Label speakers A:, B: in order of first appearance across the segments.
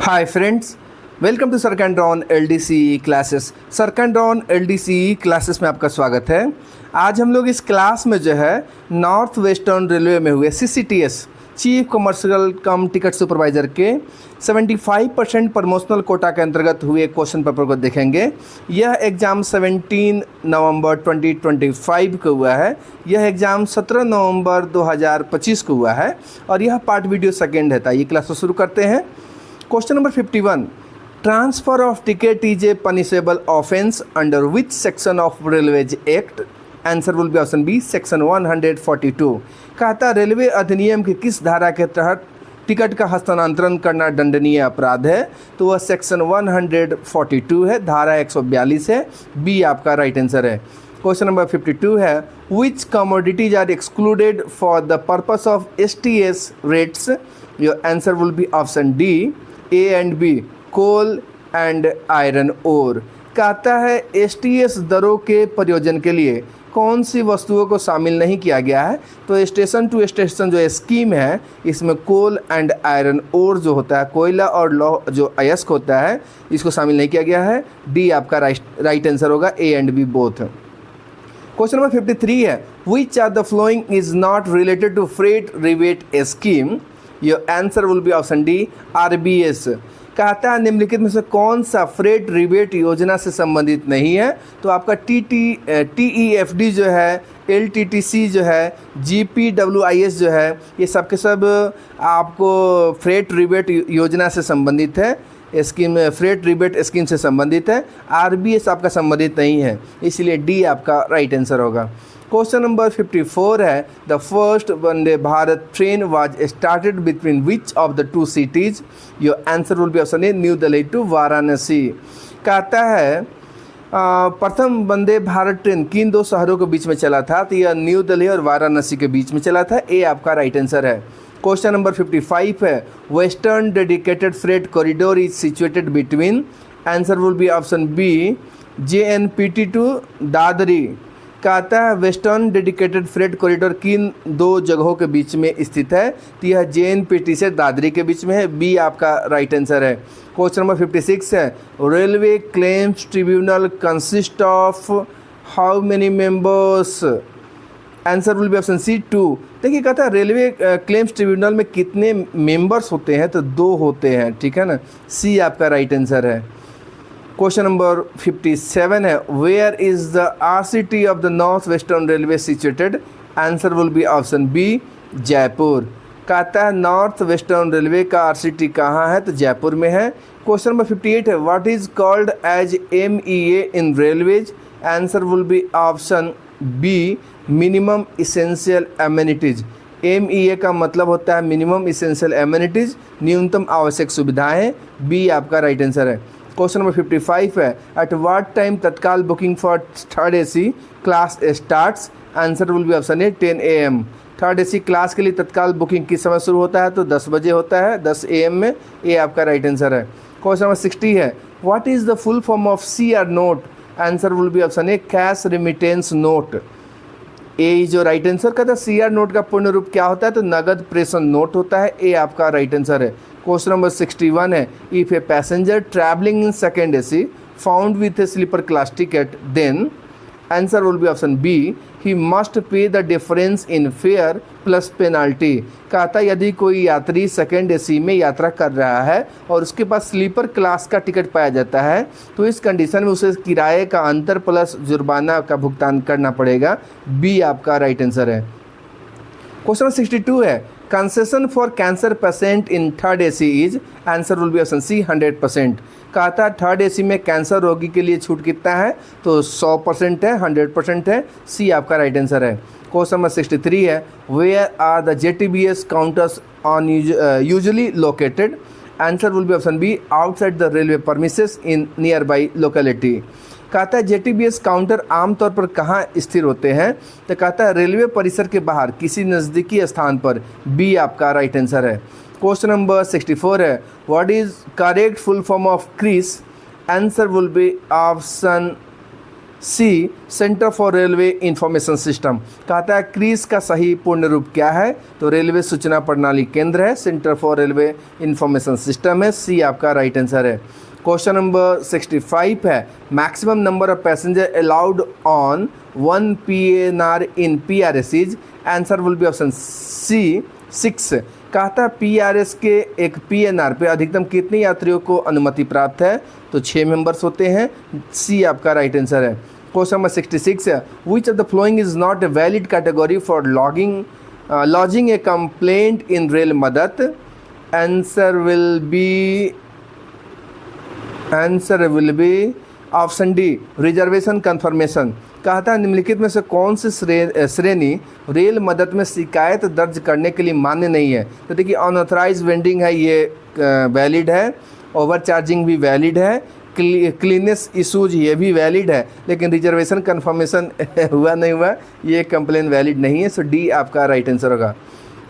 A: Hi friends, welcome to सरकैंड्रॉन LDCE classes. सरकैंड्रॉन LDCE classes में आपका स्वागत है। आज हम लोग इस क्लास में जो है नॉर्थ वेस्टर्न रेलवे में हुए CCTS चीफ कमर्शियल कम टिकट सुपरवाइज़र के 75% प्रमोशनल कोटा के अंतर्गत हुए क्वेश्चन पेपर को देखेंगे। यह एग्ज़ाम 17 नवंबर 2025 को हुआ है। यह एग्ज़ाम 17 नवंबर 2025 को हुआ है और यह पार्ट वीडियो सेकेंड है। तो ये क्लास को शुरू करते हैं। Question number 51, transfer of ticket is a punishable offence under which section of railways act? Answer will be option B section 142। कहता रेलवे अधिनियम की किस धारा के तहत टिकट का हस्तांतरण करना दंडनीय अपराध है? तो वह सेक्शन 142 है, धारा 142 है। बी आपका राइट आंसर है। क्वेश्चन नंबर 52 है, which commodities are excluded for the purpose of STS rates? Your answer will be option D A and B, coal and iron ore. कहता है STS दरों के प्रयोजन के लिए कौन सी वस्तुओं को शामिल नहीं किया गया है? तो स्टेशन टू स्टेशन जो स्कीम है इसमें कोल एंड आयरन ओर जो होता है, कोयला और लौह जो अयस्क होता है, इसको शामिल नहीं किया गया है। डी आपका राइट आंसर होगा, A and B both. Question number 53 है, which are the following is not related to freight rebate scheme? Your answer will be option D RBS। कहता है निम्नलिखित में से कौन सा फ्रेट रिबेट योजना से संबंधित नहीं है? तो आपका TEFD जो है, LTTC जो है, GPWIS जो है, ये सब के सब आपको फ्रेट रिबेट योजना से संबंधित है, स्कीम फ्रेट रिबेट स्कीम से संबंधित है। RBS आपका संबंधित नहीं है, इसलिए डी आपका राइट आंसर होगा। क्वेश्चन नंबर 54 है, the first Vande Bharat train was started between which of the two cities? Your answer will be option A New Delhi to Varanasi. कहता है प्रथम वंदे भारत ट्रेन किन दो शहरों के बीच में चला था? तो यह न्यू दिल्ली और वाराणसी के बीच में चला था। ए आपका राइट आंसर है। क्वेश्चन नंबर 55 है, western dedicated freight corridor is situated between? Answer will be option B JNPT to Dadri. कहता है वेस्टर्न डेडिकेटेड फ्रेट कॉरिडोर किन दो जगहों के बीच में स्थित है? तो यह JNPT से दादरी के बीच में है। बी आपका राइट आंसर है। क्वेश्चन नंबर 56 है, railway claims tribunal consist of how many members? Answer will be option C 2। देखिए कहता है रेलवे क्लेम्स ट्रिब्यूनल में कितने मेंबर्स होते हैं? तो 2 होते हैं, ठीक है ना। सी आपका राइट आंसर है। क्वेश्चन नंबर 57 है, where is the RCT of the north western railway situated? Answer will be option B Jaipur. कहता है नॉर्थ वेस्टर्न रेलवे का RCT कहाँ है? तो जयपुर में है। क्वेश्चन नंबर 58 है, what is called as MEA in railways? Answer will be option B minimum essential amenities. MEA का मतलब होता है मिनिमम इसेंशियल एमिनिटीज, न्यूनतम आवश्यक सुविधाएं। बी आपका राइट आंसर है। क्वेश्चन नंबर 55 है, एट व्हाट टाइम तत्काल booking for third AC class starts? Answer will be option A 10 AM। Third AC class के लिए तत्काल बुकिंग किस समय शुरू होता है? तो 10 बजे होता है, 10 AM में। ए आपका राइट आंसर है। क्वेश्चन नंबर 60 है, what is the full form of CR note? Answer will be option A cash remittance note. A जो राइट आंसर का था। CR नोट का पूर्ण रूप क्या होता है? तो नगद प्रेषण नोट होता है। ए आपका राइट आंसर है। क्वेश्चन नंबर 61 है, if a passenger travelling in second AC found with a sleeper class ticket then? Answer will be option B he must pay the difference in fare plus penalty. कहता यदि कोई यात्री second AC में यात्रा कर रहा है और उसके पास स्लीपर क्लास का टिकट पाया जाता है तो इस कंडीशन में उसे किराए का अंतर प्लस जुर्माना का भुगतान करना पड़ेगा। बी आपका राइट आंसर है। क्वेश्चन 62 है, concession for cancer patient in third AC is? Answer will be option C 100%। कहता है थर्ड AC में कैंसर रोगी के लिए छूट कितना है? तो 100% है, 100% है। सी आपका राइट आंसर है। क्वेश्चन नंबर 63 है, where are the JTBS counters on usually located? Answer will be option B outside the railway premises in nearby locality. कहता है JTBS काउंटर आमतौर पर कहाँ स्थिर होते हैं? तो कहता है रेलवे परिसर के बाहर किसी नज़दीकी स्थान पर। बी आपका राइट आंसर है। क्वेश्चन नंबर 64 है, what is correct full form of CRIS? Answer will be option C centre for railway information system. कहता है क्रीज का सही पूर्ण रूप क्या है, तो रेलवे सूचना प्रणाली केंद्र है, centre for railway information system है, सी आपका राइट आंसर है। क्वेश्चन नंबर 65 है, maximum number of passenger allowed on 1 PNR in PRS is, answer will be option C 6। कहता है PRS के एक PNR पे अधिकतम कितने यात्रियों को अनुमति प्राप्त है, तो 6 मेंबर्स होते हैं, सी आपका राइट आंसर है। क्वेश्चन नंबर 66 है, which of the following is not a valid category for lodging a complaint in rail Madad, answer will be option D reservation confirmation. कहता है निम्नलिखित में से कौन सी श्रेणी रेल मदद में शिकायत दर्ज करने के लिए मान्य नहीं है, तो देखिए अनऑथराइज वेंडिंग है, ये वैलिड है, ओवर चार्जिंग भी वैलिड है, क्लीनेस इशूज ये भी वैलिड है, लेकिन रिजर्वेशन कंफर्मेशन हुआ नहीं हुआ ये कंप्लेन वैलिड नहीं है, सो डी आपका राइट आंसर होगा।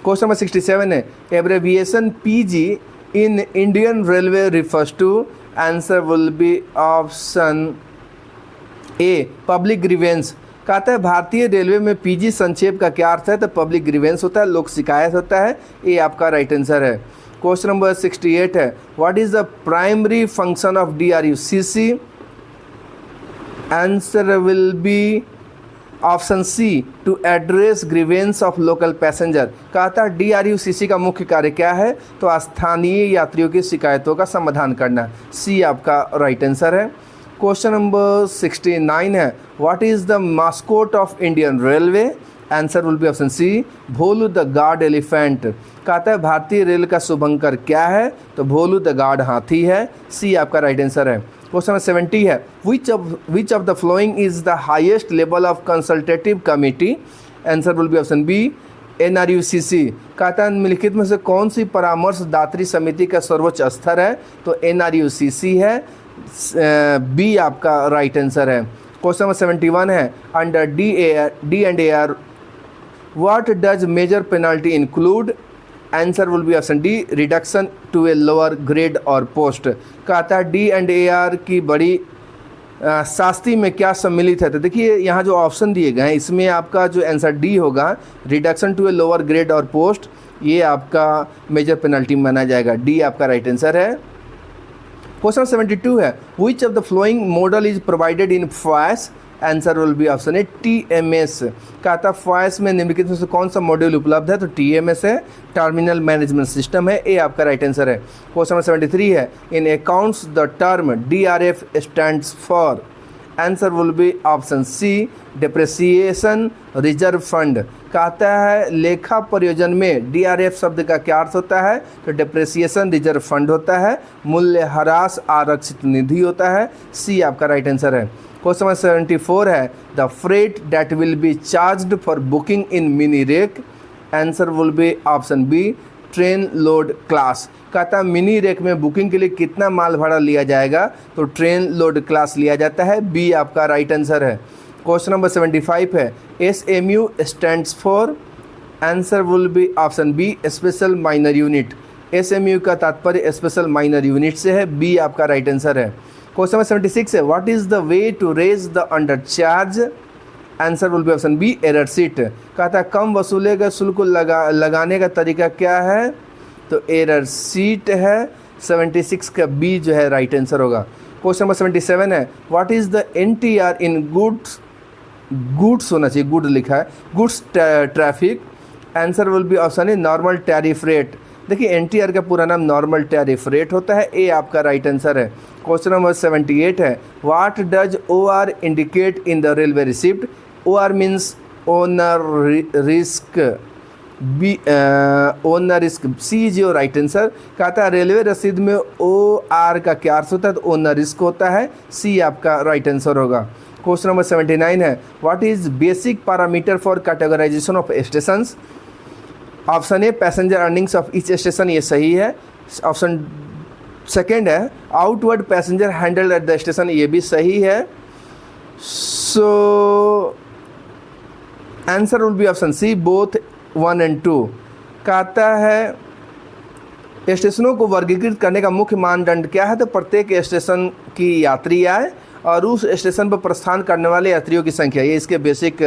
A: क्वेश्चन नंबर 67 है, abbreviation PG in Indian railway refers to, answer will be option A public grievance. कहता है भारतीय रेलवे में PG संक्षेप का क्या अर्थ है, तो पब्लिक ग्रीवेंस होता है, लोक शिकायत होता है, ये आपका राइट आंसर है। क्वेश्चन नंबर 68 है, what is the primary function of DRUCC, answer will be option C to address grievance of local passenger. कहता है DRUCC का मुख्य कार्य क्या है, तो स्थानीय यात्रियों की शिकायतों का समाधान करना, सी आपका राइट आंसर है। क्वेश्चन नंबर 69 है, what is the mascot of Indian railway, answer will be option C Bholu the guard elephant. कहता है भारतीय रेल का शुभंकर क्या है, तो भोलू द गार्ड हाथी है, सी आपका राइट आंसर है। क्वेश्चन नंबर 70 है, which of the following is the highest level of consultative committee, answer will be option B NRUCC। कहता है निम्नलिखित में से कौन सी परामर्शदात्री समिति का सर्वोच्च स्तर है, तो NRUCC है, बी आपका राइट आंसर है। क्वेश्चन नंबर 71 है, under D&AR what does major penalty include, answer will be option D reduction to a lower grade or post. कहता है D&AR की बड़ी शास्ति में क्या सम्मिलित है, तो देखिए यहाँ जो ऑप्शन दिए गए हैं इसमें आपका जो आंसर डी होगा, reduction to a lower grade or post, ये आपका मेजर पेनल्टी माना जाएगा, डी आपका राइट आंसर है। क्वेश्चन 72 है, which of the flowing model is provided in FOIS, answer will be option A TMS। कहता है FOIS में निम्नलिखित में से कौन सा मॉड्यूल उपलब्ध है, तो TMS है, टर्मिनल मैनेजमेंट सिस्टम है, ए आपका राइट आंसर है। क्वेश्चन नंबर 73 है, in accounts the term DRF stands for, answer will be option C depreciation reserve fund. कहता है लेखा प्रयोजन में DRF शब्द का क्या अर्थ होता है, तो डिप्रेसिएशन रिजर्व फंड होता है, मूल्य ह्रास आरक्षित निधि होता है, सी आपका राइट आंसर है। क्वेश्चन नंबर 74 है, the freight that will be charged for booking in mini rake, answer will be option B train load class. कहता है मिनी रेक में बुकिंग के लिए कितना माल भाड़ा लिया जाएगा, तो ट्रेन लोड क्लास लिया जाता है, बी आपका राइट आंसर है। क्वेश्चन नंबर 75 है, SMU stands for, answer will be option B special minor unit. SMU का तात्पर्य स्पेशल माइनर यूनिट से है, बी आपका राइट आंसर है। क्वेश्चन नंबर 76 है, what is the way to raise the under charge, answer will be option B error sheet. कहता है कम वसूले का शुल्क लगाने का तरीका क्या है, तो एरर सीट है, 76 का बी जो है राइट आंसर होगा। क्वेश्चन नंबर 77 है, what is the NTR in goods होना चाहिए, गुड लिखा है, goods traffic, answer will be option a normal tariff rate. देखिए NTR का पूरा नाम नॉर्मल टैरिफ रेट होता है, ए आपका राइट आंसर है। क्वेश्चन नंबर 78 है, what does OR indicate in the railway receipt, OR means owner risk, B owner risk, C is your right answer. कहता है रेलवे रसीद में OR का क्या अर्थ होता है, तो ओनर रिस्क होता है, सी आपका राइट आंसर होगा। क्वेश्चन नंबर 79 है, what is basic parameter for categorisation of stations, option A passenger earnings of each station, ये सही है। ऑप्शन सेकेंड है outward passenger handle at the station, ये भी सही है। So answer will be option C both 1 and 2। कहता है स्टेशनों को वर्गीकृत करने का मुख्य मानदंड क्या है, तो प्रत्येक स्टेशन की यात्री आय और उस स्टेशन पर प्रस्थान करने वाले यात्रियों की संख्या, ये इसके बेसिक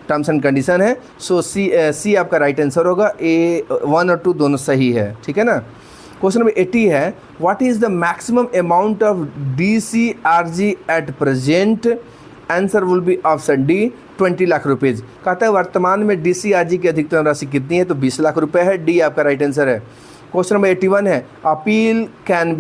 A: टर्म्स एंड कंडीशन है। सो सी आपका राइट आंसर होगा। ए 1 और 2 दोनों सही है, ठीक है ना। क्वेश्चन नंबर 80 है, what is the maximum amount of DCRG at present? Answer will be option D 20 lakh rupees. कहता है वर्तमान में DCRG की अधिकतम राशि कितनी है? तो 20 लाख रुपए है। डी आपका राइट आंसर है। क्वेश्चन नंबर 81 है, appeal can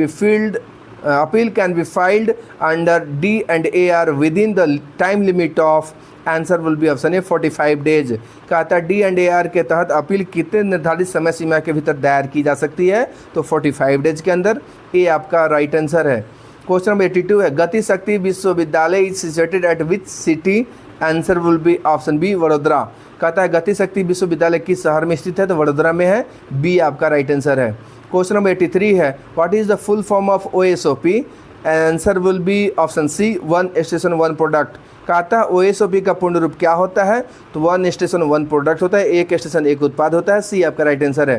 A: be filed under D&AR with in the time limit of? Answer will be option A 45 days. कहता है D&AR के तहत अपील कितने निर्धारित समय सीमा के भीतर दायर की जा सकती है? तो 45 डेज के अंदर। ए आपका राइट आंसर है। क्वेश्चन नंबर 82 है, Gati Shakti Vishwavidyalaya is situated at which city? Answer will be option B Vadodara. कहता है गति शक्ति विश्वविद्यालय किस शहर में स्थित है? तो वडोदरा में है। बी आपका राइट आंसर है। क्वेश्चन नंबर 83 है, what is the full form of OSOP? Answer will be option C 1 station 1 product. कहता है OSOP का पूर्ण रूप क्या होता है? तो 1 स्टेशन 1 प्रोडक्ट होता है, एक स्टेशन एक उत्पाद होता है। सी आपका राइट आंसर है।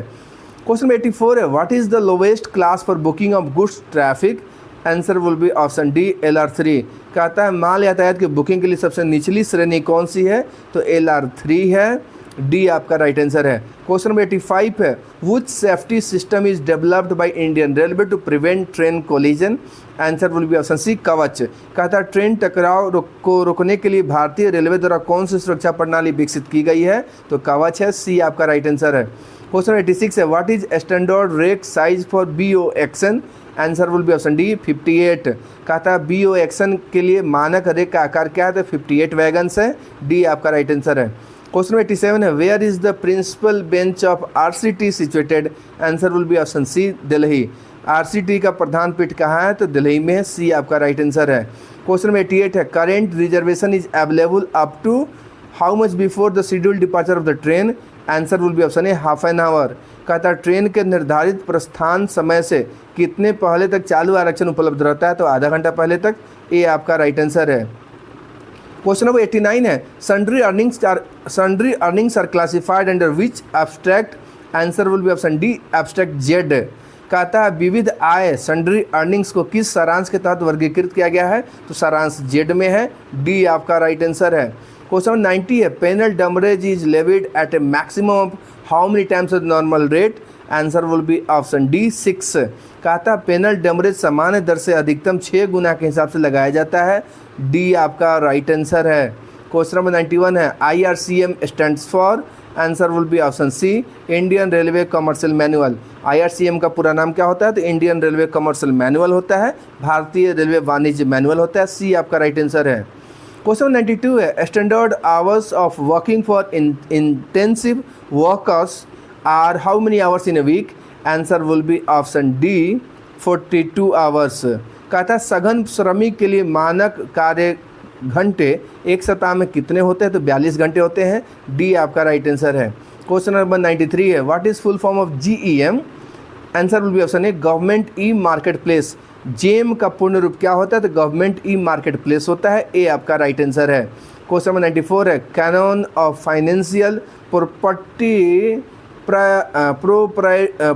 A: क्वेश्चन नंबर 84 है, what is the lowest class for booking of goods traffic? Answer will be option D LR3। कहता है माल यातायात की बुकिंग के लिए सबसे निचली श्रेणी कौन सी है? तो LR3 है। डी आपका राइट आंसर है। क्वेश्चन नंबर 85 है, which safety system is developed by Indian railway to prevent train collision? Answer will be option C Kavach. कहता है ट्रेन टकराव को रोकने के लिए भारतीय रेलवे द्वारा कौन सी सुरक्षा प्रणाली विकसित की गई है? तो कवच है। सी आपका राइट आंसर है। क्वेश्चन 86 है, what is standard rake size for BO एक्शन? Answer will be option D 58। कहता है BO एक्शन के लिए मानक रेक का आकार क्या है? तो 58 वैगन्स है। डी आपका राइट आंसर है। क्वेश्चन 87 है, where is the principal bench of RCT situated? Answer will be option C Delhi. RCT का प्रधान पीठ कहाँ है? तो दिल्ली में है। सी आपका राइट आंसर है। क्वेश्चन नंबर 88 है, current reservation is available up to how much before the scheduled departure of the train? Answer will be option A half an hour. कहता है ट्रेन के निर्धारित प्रस्थान समय से कितने पहले तक चालू आरक्षण उपलब्ध रहता है? तो आधा घंटा पहले तक। ए आपका राइट आंसर है। क्वेश्चन नंबर 89 है, sundry earnings are classified under which abstract? Answer will be option D abstract Z. कहता है विविध आय सन्ड्री अर्निंग्स को किस सारांश के तहत वर्गीकृत किया गया है? तो सारांश जेड में है। डी आपका राइट आंसर है। क्वेश्चन 90 है, penal demurrage is levied at a maximum of how many times the normal rate? Answer will be option D 6। कहता है पेनल डमरेज सामान्य दर से अधिकतम 6 गुना के हिसाब से लगाया जाता है। डी आपका राइट आंसर है। क्वेश्चन नंबर 91 है, IRCM stands for? Answer will be option C Indian railway commercial manual. IRCM का पूरा नाम क्या होता है? तो इंडियन रेलवे कमर्शियल मैनुअल होता है, भारतीय रेलवे वाणिज्य मैनुअल होता है। सी आपका राइट आंसर है। क्वेश्चन 92 है, standard hours of working for intensive workers are how many hours in a week? Answer will be option D 42 hours. कहता है सघन श्रमिक के लिए मानक कार्य घंटे एक सप्ताह में कितने होते हैं? तो 42 घंटे होते हैं। डी आपका राइट आंसर है। क्वेश्चन नंबर 93 है, what is full form of GEM? Answer will be option A government e marketplace. GeM का पूर्ण रूप क्या होता है? तो गवर्नमेंट ई मार्केट प्लेस होता है। ए आपका राइट आंसर है। क्वेश्चन नंबर 94 है, canon of financial property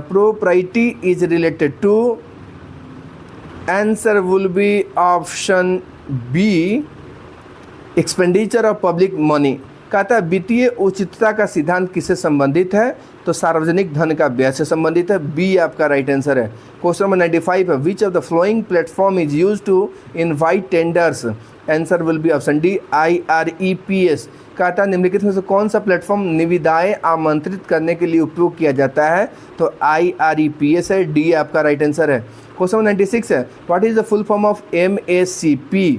A: propriety is related to? Answer will be option B expenditure of public money। कहता है वित्तीय उचितता का सिद्धांत किससे संबंधित है? तो सार्वजनिक धन का व्यय से संबंधित है। बी आपका राइट आंसर है। क्वेश्चन नंबर 95 है, which of the following platform is use to invite tenders? Answer will be option D IREPS। कहता है निम्नलिखित में से कौन सा प्लेटफॉर्म निविदाएं आमंत्रित करने के लिए उपयोग किया जाता है? तो IREPS है। डी आपका राइट आंसर है। क्वेश्चन 96 है, what is the full form of MACP?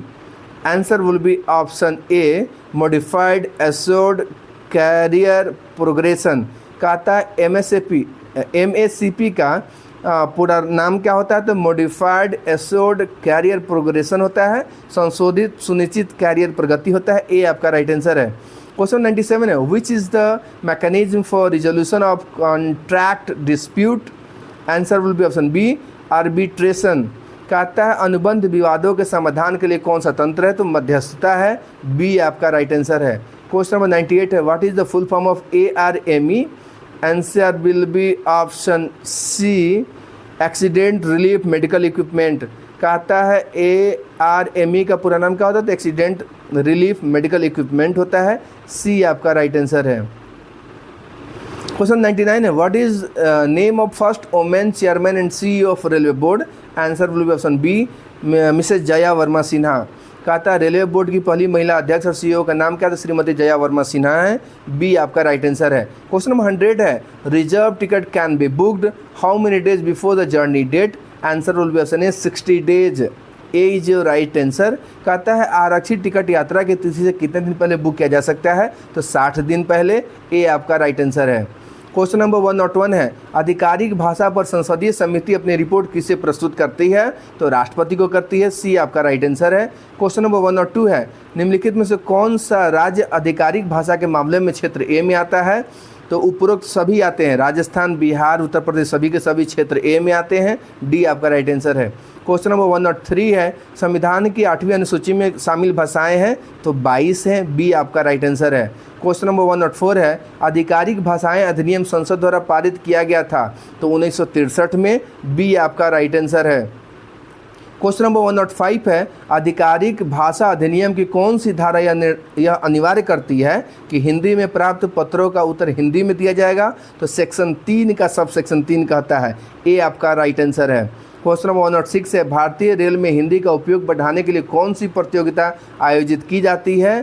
A: Answer will be option A modified assured career progression. कहता है MACP का पूरा नाम क्या होता है? तो मॉडिफाइड एश्योर्ड कैरियर प्रोग्रेशन होता है, संशोधित सुनिश्चित कैरियर प्रगति होता है। ए आपका राइट आंसर है। क्वेश्चन 97 है, which is the mechanism for resolution of contract dispute? Answer will be option B arbitration. कहता है अनुबंध विवादों के समाधान के लिए कौन सा तंत्र है? तो मध्यस्थता है। बी आपका राइट आंसर है। क्वेश्चन नंबर 98 है, what is the full form of ARME? Answer will be option C accident relief medical equipment कहता है ARME का पूरा नाम क्या होता है? तो एक्सीडेंट रिलीफ मेडिकल इक्विपमेंट होता है। सी आपका राइट आंसर है। क्वेश्चन 99 है, what is name of first women chairman and CEO of railway board? Answer will be option B, Mrs Jaya Varma Sinha. कहता है रेलवे बोर्ड की पहली महिला अध्यक्ष और CEO का नाम क्या था? श्रीमती जया वर्मा सिन्हा है। बी आपका राइट आंसर है। क्वेश्चन नंबर 100 है, reserve ticket can be booked how many days before the journey date? Answer will be option A 60 days. A is your right answer. कहता है आरक्षित टिकट यात्रा की तिथि से कितने दिन पहले बुक किया जा सकता है? तो 60 दिन पहले। ए आपका राइट आंसर है। क्वेश्चन नंबर 101 है, आधिकारिक भाषा पर संसदीय समिति अपनी रिपोर्ट किसे प्रस्तुत करती है? तो राष्ट्रपति को करती है। सी आपका राइट आंसर है। क्वेश्चन नंबर 102 है, निम्नलिखित में से कौन सा राज्य आधिकारिक भाषा के मामले में क्षेत्र ए में आता है? तो उपरोक्त सभी आते हैं, राजस्थान, बिहार, उत्तर प्रदेश, सभी के सभी क्षेत्र ए में आते हैं। डी आपका राइट आंसर है। क्वेश्चन नंबर 103 है, संविधान की 8वीं अनुसूची में शामिल भाषाएं हैं? तो 22 हैं। बी आपका राइट आंसर है। क्वेश्चन नंबर 104 है, आधिकारिक भाषाएं अधिनियम संसद द्वारा पारित किया गया था? तो 1963 में। बी आपका राइट आंसर है। क्वेश्चन नंबर 105 है, आधिकारिक भाषा अधिनियम की कौन सी धारा यह अनिवार्य करती है कि हिंदी में प्राप्त पत्रों का उत्तर हिंदी में दिया जाएगा? तो सेक्शन 3 का सब सेक्शन 3 कहता है। ए आपका राइट आंसर है। क्वेश्चन नंबर 106 है, भारतीय रेल में हिंदी का उपयोग बढ़ाने के लिए कौन सी प्रतियोगिता आयोजित की जाती है?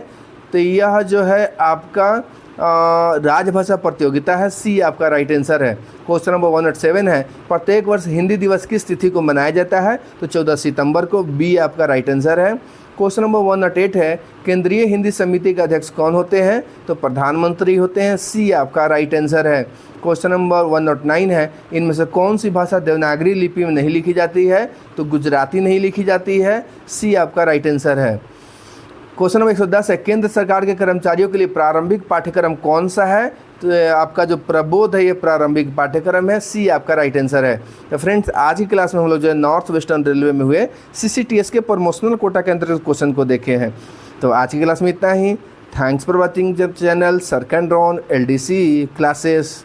A: तो यह जो है आपका राजभाषा प्रतियोगिता है। सी आपका राइट आंसर है। क्वेश्चन नंबर 107 है, प्रत्येक वर्ष हिंदी दिवस किस तिथि को मनाया जाता है? तो 14 सितंबर को। बी आपका राइट आंसर है। क्वेश्चन नंबर 108 है, केंद्रीय हिंदी समिति के अध्यक्ष कौन होते हैं? तो प्रधानमंत्री होते हैं। सी आपका राइट आंसर है। क्वेश्चन नंबर 109 है, इनमें से कौन सी भाषा देवनागरी लिपि में नहीं लिखी जाती है? तो गुजराती नहीं लिखी जाती है। सी आपका राइट आंसर है। क्वेश्चन नंबर 110 है, केंद्र सरकार के कर्मचारियों के लिए प्रारंभिक पाठ्यक्रम कौन सा है? तो आपका जो प्रबोध है ये प्रारंभिक पाठ्यक्रम है। सी आपका राइट आंसर है। तो फ्रेंड्स, आज की क्लास में हम लोग जो है नॉर्थ वेस्टर्न रेलवे में हुए CCTS के प्रमोशनल कोटा के अंतर्गत क्वेश्चन को देखे हैं। तो आज की क्लास में इतना ही। Thanks for watching the channel सर्कैंड्रॉन LDC क्लासेस।